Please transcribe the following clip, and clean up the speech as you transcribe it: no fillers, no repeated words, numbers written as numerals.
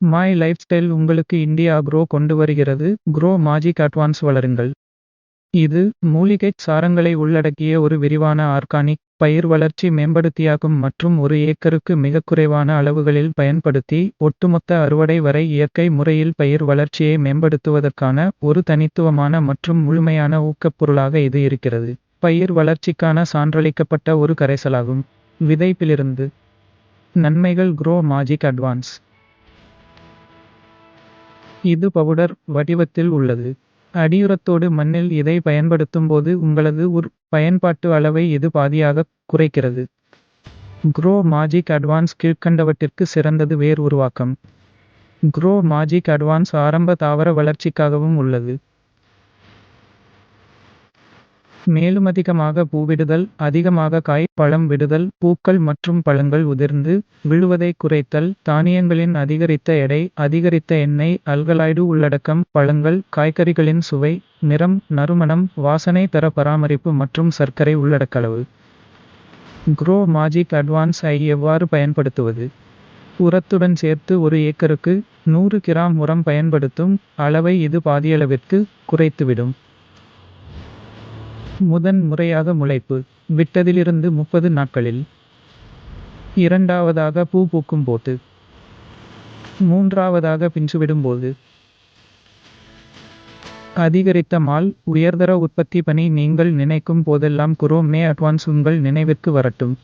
My lifestyle உங்களுக்கு India grow கொண்டு வருகிறது. க்ரோ மேஜிக் அட்வான்ஸ் வளருங்கள். இது மூலிகைச் சாரங்களை உள்ளடக்கிய ஒரு விரிவான ஆர்கானிக் பயிர் வளர்ச்சி மேம்படுத்தியாகும் மற்றும் ஒரு ஏக்கருக்கு மிகக் குறைவான அளவுகளில் பயன்படுத்தி ஒட்டுமொத்த அறுவடை வரை இயற்கை முறையில் பயிர் வளர்ச்சியை மேம்படுத்துவதற்கான ஒரு தனித்துவமான மற்றும் முழுமையான ஊக்கப் பொருளாக இது இருக்கிறது. பயிர் வளர்ச்சிக்கான சான்றளிக்கப்பட்ட ஒரு கரைசலாகும். விதைப்பிலிருந்து நன்மைகள் க்ரோ மேஜிக் அட்வான்ஸ். இது பவுடர் வடிவத்தில் உள்ளது. அடியுரத்தோடு மண்ணில் இதை பயன்படுத்தும்போது உங்களது பயன்பாட்டு அளவை இது பாதியாகக் குறைக்கிறது. க்ரோ மேஜிக் அட்வான்ஸ் கீழ்க்கண்டவற்றிற்கு சிறந்தது வேர் உருவாக்கம். க்ரோ மேஜிக் அட்வான்ஸ் ஆரம்ப தாவர வளர்ச்சிக்காகவும் உள்ளது. மேலும் அதிகமாக பூவிடுதல், அதிகமாக காய், பழம் விடுதல், பூக்கள் மற்றும் பழங்கள் உதிர்ந்து விழுவதை குறைத்தல், தானியங்களின் அதிகரித்த எடை, அதிகரித்த எண்ணெய், அல்கலாய்டு உள்ளடக்கம், பழங்கள், காய்கறிகளின் சுவை, நிறம், நறுமணம், வாசனை தர பராமரிப்பு மற்றும் சர்க்கரை உள்ளடக்களவு. க்ரோ மேஜிக் அட்வான்ஸ் ஐ எவ்வாறு பயன்படுத்துவது? உரத்துடன் சேர்த்து ஒரு ஏக்கருக்கு 100 கிராம் உரம் பயன்படுத்தும் அளவை இது பாதியளவிற்கு குறைத்துவிடும். முதன் முறையாக முளைப்பு விட்டதிலிருந்து 30 நாட்களில். இரண்டாவதாக பூ பூக்கும் போது. மூன்றாவதாக பிஞ்சுவிடும்போது. அதிகரித்த மால் உயர்தர உற்பத்தி பணி நீங்கள் நினைக்கும் போதெல்லாம் க்ரோ மே அட்வான்ஸ் உங்கள் நினைவிற்கு வரட்டும்.